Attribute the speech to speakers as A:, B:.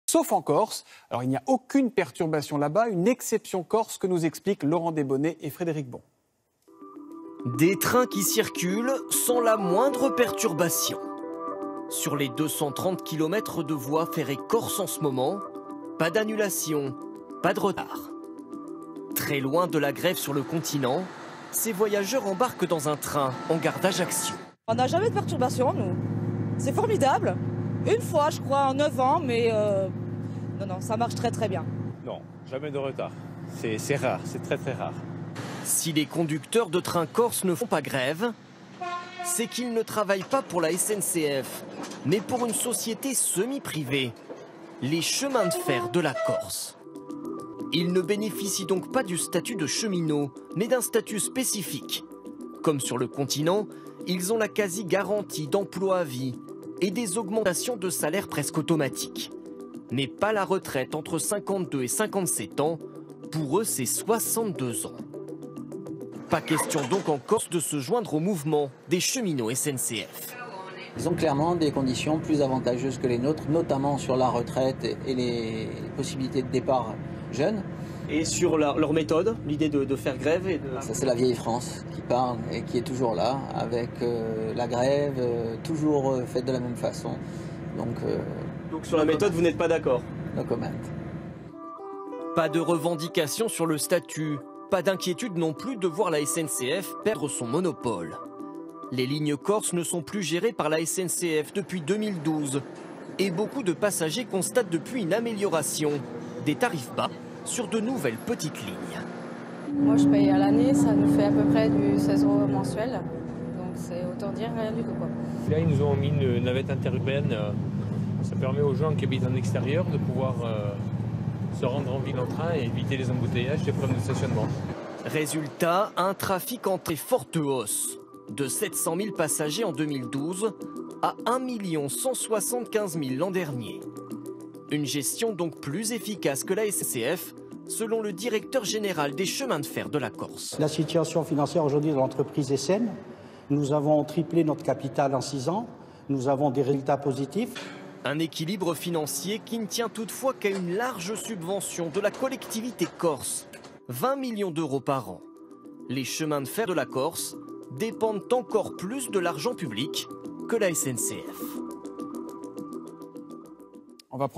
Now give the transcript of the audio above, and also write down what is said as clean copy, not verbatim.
A: sauf en Corse. Alors il n'y a aucune perturbation là-bas, une exception corse que nous expliquent Laurent Desbonnets et Frédéric Bon.
B: Des trains qui circulent sans la moindre perturbation. Sur les 230 km de voies ferrées corse en ce moment, pas d'annulation, pas de retard. Très loin de la grève sur le continent, ces voyageurs embarquent dans un train en gare d'Ajaccio.
C: On n'a jamais de perturbation, nous. C'est formidable. Une fois, je crois, en 9 ans, mais non, ça marche très très bien.
D: Non, jamais de retard. C'est rare, c'est très très rare.
B: Si les conducteurs de trains corse ne font pas grève, c'est qu'ils ne travaillent pas pour la SNCF, mais pour une société semi-privée, les chemins de fer de la Corse. Ils ne bénéficient donc pas du statut de cheminot, mais d'un statut spécifique. Comme sur le continent, ils ont la quasi-garantie d'emploi à vie et des augmentations de salaire presque automatiques. Mais pas la retraite entre 52 et 57 ans, pour eux c'est 62 ans. Pas question donc en Corse de se joindre au mouvement des cheminots SNCF.
E: Ils ont clairement des conditions plus avantageuses que les nôtres, notamment sur la retraite et les possibilités de départ jeunes.
B: Et sur leur méthode, l'idée de faire grève
E: Ça, c'est la vieille France qui parle et qui est toujours là, avec la grève, toujours faite de la même façon. Donc
B: sur la méthode, vous n'êtes pas d'accord?
E: No comment.
B: Pas de revendication sur le statut, pas d'inquiétude non plus de voir la SNCF perdre son monopole. Les lignes corses ne sont plus gérées par la SNCF depuis 2012 et beaucoup de passagers constatent depuis une amélioration, des tarifs bas sur de nouvelles petites lignes.
F: Moi je paye à l'année, ça nous fait à peu près du 16 € mensuel, donc c'est autant dire rien du tout, quoi.
D: Là, ils nous ont mis une navette interurbaine. Ça permet aux gens qui habitent en extérieur de pouvoir se rendre en ville en train et éviter les embouteillages et les problèmes de stationnement.
B: Résultat, un trafic en très forte hausse, de 700 000 passagers en 2012 à 1 175 000 l'an dernier. Une gestion donc plus efficace que la SNCF, selon le directeur général des chemins de fer de la Corse.
G: La situation financière aujourd'hui de l'entreprise est saine. Nous avons triplé notre capital en 6 ans. Nous avons des résultats positifs.
B: Un équilibre financier qui ne tient toutefois qu'à une large subvention de la collectivité corse, 20 millions d'euros par an. Les chemins de fer de la Corse dépendent encore plus de l'argent public que la SNCF.
A: On va